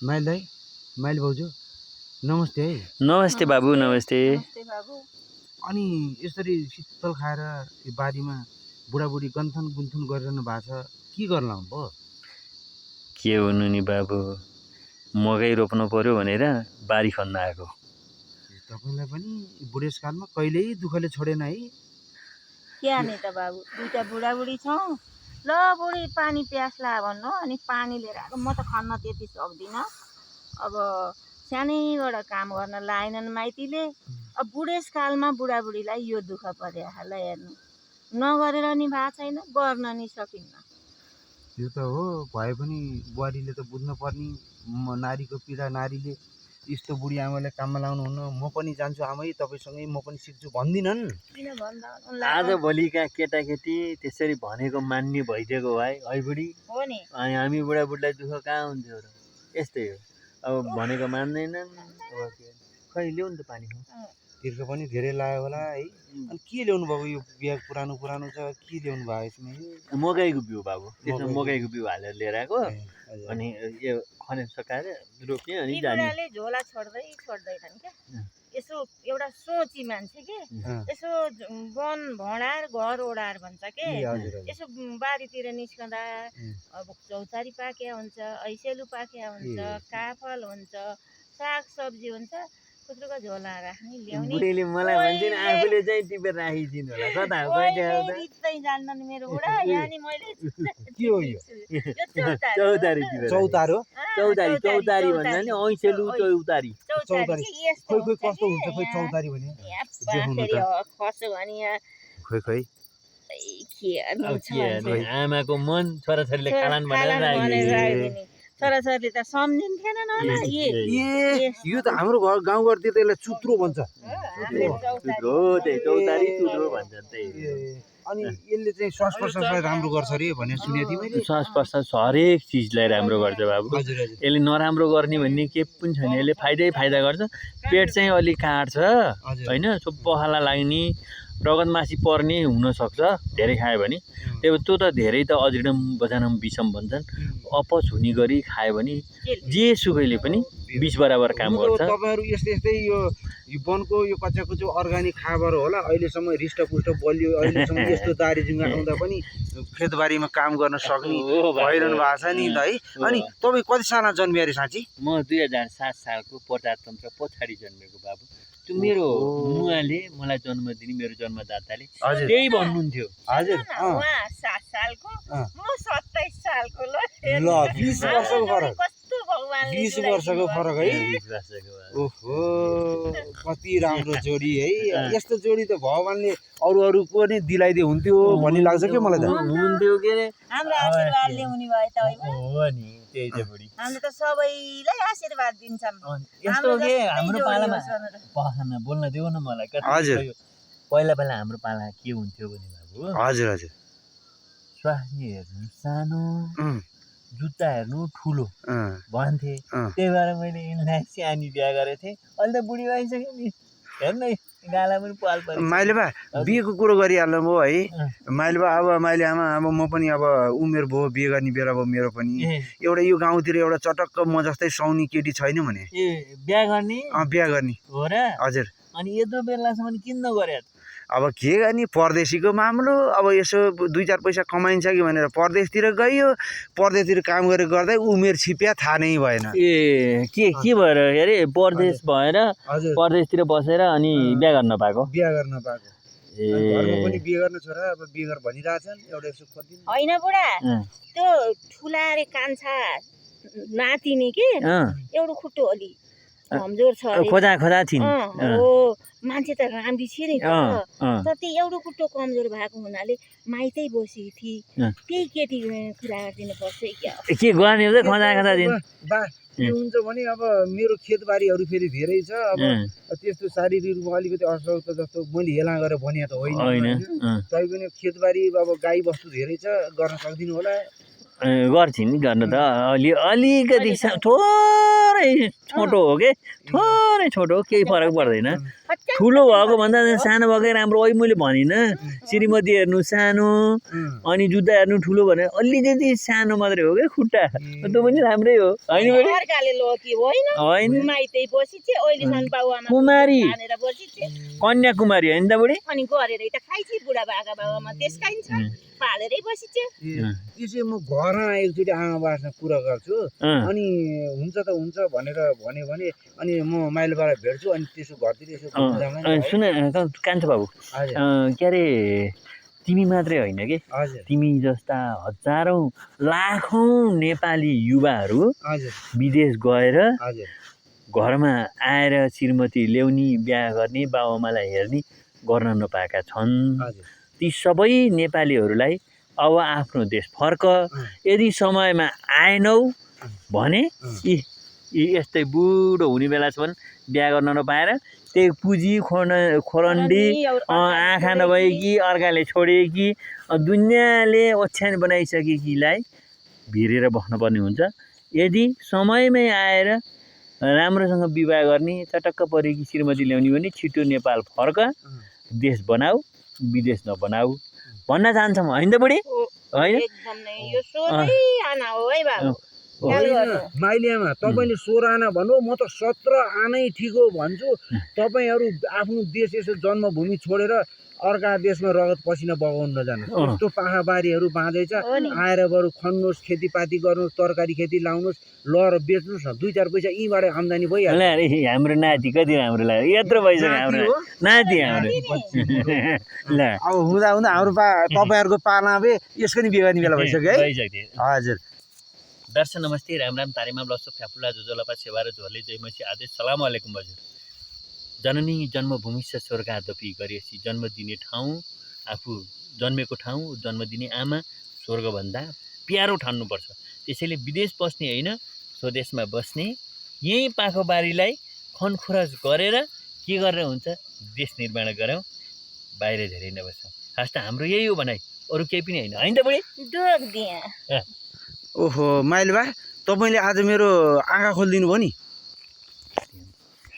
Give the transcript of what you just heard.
Mile दाइ, mile भाउजू नमस्ते है। नमस्ते बाबु, नमस्ते। नमस्ते बाबु। अनि यसरी शीतल खाएर यो बारीमा बुढाबुढी गन्थन गुन्थुन गरिरहनु भएको छ, के गर्नु भयो? के हुनु नि बाबु, मकै रोप्नु पर्यो भनेर बारी खन्न आएको। तपाईँलाई पनि बुढेसकालमा कहिल्यै दुःखले छोडेन है? क्या नि त बाबु, दुईटा बुढाबुढी छौँ। ल बुढी पानी प्यास ला भन्नु, अनि पानी लिएर आएको। म त खन्न त्यति सक्दिनँ। अब सानैबाट काम गर्न लाएनन् माइतीले। अब बुढेसकालमा बुढाबुढीलाई यो दुःख पर्यो होला हेर्नु। नगरेर नि भएको छैन, गर्न नि सकिन्न। त्यो त हो, भए पनि बुहारीले त बुझ्नु पर्ने। नारीको पीडा नारीले। यस्तो बुढी आमालाई काममा लाउनुहुन्न, म पनि जान्छु आमै तपाईँसँगै, म पनि सिक्छु भन्दिनन्। किन भन्दा आज भोलिका केटाकेटी त्यसरी भनेको मान्ने भइदिएको भाइ है बुढी। हो नि। अनि हामी बुढाबुढीलाई दुःख कहाँ हुन्थ्यो र? यस्तै हो, अब भनेको मान्दैनन्। अब खै ल्याउ नि त पानी। तिर्खा पनि धेरै लाग्यो होला है। अनि के ल्याउनु भएको? यो बिहा पुरानो पुरानो छ, के ल्याउनु भएको यसमा? मकैको बिउ बाबु, त्यसमा मकैको बिउ हालेर लिएर आएको। अनि यो खने सकाएर रोप्ने अनि यी जाने। बुढाले झोला छोड्दैनन् क्या। यसो एउटा सोची मान्छे के, यसो वन भडार घर ओडार भन्छ के। यसो बारीतिर निस्कँदा अब चौतारी पाक्या हुन्छ, ऐसेलु पाक्या हुन्छ, काफल हुन्छ, साग सब्जी हुन्छ, खुद्रुको झोला राख्ने ल्याउने। बुढीले मलाई भन्छन् आफूले चाहिँ टिपेर राखिदिनु होला। कता हो रित्तै जान्दैन मेरो बुढा। यहाँ नि मैले के हो यो? चौतारी चौतारो? चौतारी चौतारी भन्दा नि ऐसेलु चौतारी। चौतारी खोइ खोइ कस्तो हुन्छ खोइ चौतारी भने? खस्यो भने यहाँ खोइ खोइ आमाको मन छोराछोरीले खालान् भनेर राखिदिने। छोराछोरीले त सम्झिन्थेन न होला। यो त हाम्रो घर गाउँघरतिर त यसलाई चुत्रो भन्छ। चौतारी चुत्रो भन्छ। अनि यसले चाहिँ श्वास प्रश्वासलाई राम्रो गर्छ रे भनेर सुनेको थिएँ मैले। श्वास प्रश्वास हरेक चिजलाई राम्रो गर्छ बाबु। यसले नराम्रो गर्ने भन्ने के पनि छैन, यसले फाइदा गर्छ। पेट चाहिँ अलिक काट्छ होइन, पखाला लाग्ने, रगत मासी पर्ने हुनसक्छ धेरै खायो भने। त्यो त धेरै त अजिडम बजानम विषम भन्छन्। अपच हुने गरी खायो भने जे सुकैले पनि विष बराबर काम गर्छ। तपाईँहरू यस्तै यो वनको यो कच्चाको अर्ग्यानिक खाएर होला अहिलेसम्म हृष्टपुष्ट बलियो। अहिलेसम्म यस्तो दारीजुङ्गा आउँदा पनि खेतबारीमा काम गर्न सक्ने भइरहनु भएको छ नि त है। अनि तपाईँ कति सालमा जन्मिए अरे साँच्ची? म 2007 सालको प्रजातन्त्र पछाडि जन्मेको बाबु। त्यो मेरो मुवाले मलाई जन्म दिने मेरो जन्मदाताले त्यही भन्नुहुन्थ्यो। हजुर 7 सालको, म 27 सालको। ल 20 वर्षको फरक। 20 वर्षको फरक है। ओहो कति राम्रो जोडी है। यस्तो जोडी त भगवानले अरू पनि दिलाइदिए हुन्थ्यो भन्ने लाग्छ के मलाई त। हुन्थ्यो के हाम्रो आशीर्वाद ल्याउने भए त हो नि। त्यही त बुढी, हामीले त सबैलाई आशीर्वाद दिन्छौँ। यस्तो के हाम्रो पालामा बोल्न देऊ न मलाई। हजुर पहिला हाम्रो पाला के हुन्थ्यो भने बाबु, हजुर हजुर स्वास्नी हेर्नु सानो, जुत्ता हेर्नु ठुलो भन्थे। त्यही भएर मैले यिनलाई सानी बिहा गरेको थिएँ। अहिले त बुढी भइसक्यो नि, हेर्नु है गाला पनि पाल पर्यो। माइले बा बिहेको कुरो गरिहाल्नु भयो है। माइले बा अब माइले आमा अब म पनि अब उमेर भयो बिहे गर्ने बेला भयो मेरो पनि। एउटा यो गाउँतिर एउटा चटक्क म जस्तै साउनी केटी छैन भने बिहा गर्ने बिहा गर्ने हो र? हजुर। अनि यत्रो बेलासम्म किन नगरे? अब के गर्ने, परदेशीको मामलो। अब यसो 2-4 पैसा कमाइन्छ कि भनेर परदेशतिर गइयो। परदेशतिर काम गरेर गर्दै उमेर छिप्या थाहा नै भएन। के भएर अरे परदेश भएर परदेशतिर बसेर अनि बिहा गर्न पाएको? बिहा गर्न पाएको। घरमा पनि बिहे गर्न छोरा अब बिहे गर भनिरहेछन्। एउटा यसो खोजिदिनु होइन बुढा, त्यो ठुला रे कान्छा नातिनी के एउटा खुट्टो अलि कमजोर छ। खोजा थिइन्। हो मान्छे त राम्री छ नि त त्यो एउटा खुट्टो कमजोर भएको हुनाले माइतै बसेकी थिए। त्यही केटी कुरा गरिदिनु पर्छ क्या। के गर्ने हो त खोजा दिन? बा के हुन्छ भने अब मेरो खेतबारीहरू फेरि धेरै छ। अब त्यस्तो शारीरिक रूपमा अलिकति अस्वस्थ जस्तो मैले हेला गरेर भने त होइन। तैपनि खेतबारी अब गाई बस्तु धेरै छ, गर्न सक्दिनु होला? गर्छिन् गर्न त अलिकति थोरै छोटो हो के थोरै छोटो हो, केही फरक पर्दैन। ठुलो भएको भन्दा सानो भएकै राम्रो। अहिले मैले भनिनँ श्रीमती हेर्नु सानो अनि जुत्ता हेर्नु ठुलो भने अलिकति सानो मात्रै हो क्या खुट्टा, त्यो पनि राम्रै हो होइन बडी? अर्काले लकी होइन होइन माइतै बसिछे अहिलेसम्म बाउआमा कुमारी भनेर बसिछे कन्याकुमारी होइन त बडी? अनि गरेरै त खाइछे बुढाबाका बाउआमा त्यसकाइन छ पालेरै बसिछे। यो चाहिँ म घरमा एकचोटि आमा बाबासँग कुरा गर्छु अनि हुन्छ त हुन्छ भनेर भन्यो भने अनि म माइलबाट भेट्छु अनि त्यसो घरतिर यसो घुम्दामा नि सुन कान्छो बाबु, के अरे तिमी मात्रै होइन कि हजुर तिमी जस्ता हजारौँ लाखौँ नेपाली युवाहरू हजुर विदेश गएर हजुर घरमा आएर श्रीमती ल्याउने, बिहा गर्ने, बाबुआमालाई हेर्ने गर्न नपाएका छन्। हजुर ती सबै नेपालीहरूलाई अब आफ्नो देश फर्क, यदि समयमा आएनौ भने यी यस्तै बुढो हुने बेलासम्म बिहा गर्न नपाएर त्यही पुँजी खोरन्डी आँखा नभएकी अर्काले छोडेकी दुनियाँले ओछ्यान बनाइसकेकीलाई भिरेर बस्नुपर्ने हुन्छ। यदि समयमै आएर राम्रोसँग विवाह गर्ने, चटक्क परेकी श्रीमती ल्याउने भने छिटो नेपाल फर्क, देश बनाऊ, विदेश नबनाऊ भन्न चाहन्छ म, होइन त बुढी? होइन एकदम नै यो सोधै आना हो है बाबु। माइली आमा तपाईँले 16 आना भन्नु, म त 17 आनै ठिक हो भन्छु। तपाईँहरू आफ्नो देश यसो जन्मभूमि छोडेर अर्का देशमा रगत पसिना बगाउन नजानु। यस्तो पाखाबारीहरू बाँझैछ, आएर बरु खन्नुहोस्, खेतीपाती गर्नुहोस्, तरकारी खेती लाउनुहोस्, लर बेच्नुहोस् न, 2-4 पैसा यहीँबाट आम्दानी भइहाल्छ। हाम्रो नाति कति राम्रो लाग्यो, यत्रो पैसा हाम्रो नाति हाम्रो। ल अब हुँदा हुँदा हाम्रो तपाईँहरूको पाला बे यसको नि बिहे गर्ने बेला भइसक्यो है। भइसक्यो। हजुर दर्शन नमस्ते, राम राम, तारिमाम लसो फ्याफुला जोजोलपा सेवा र झोले जयमसी आदेश सलाम अलैकुम हजुर। जननी जन्मभूमि स्वर्गादपि गरेपछि जन्म दिने ठाउँ, आफू जन्मेको ठाउँ, जन्म दिने आमा स्वर्गभन्दा प्यारो ठान्नुपर्छ। त्यसैले विदेश बस्ने होइन, स्वदेशमा बस्ने, यहीँ पाखोबारीलाई खनखुरज गरेर के गरेर हुन्छ, देश निर्माण गरौँ, बाहिर धेरै नबसौँ। खास त हाम्रो यही हो भनाइ, अरू केही पनि होइन, होइन त बुढी? डोक दिएँ। ओहो माइली बा, तपाईँले आज मेरो आँखा खोलिदिनु भयो नि।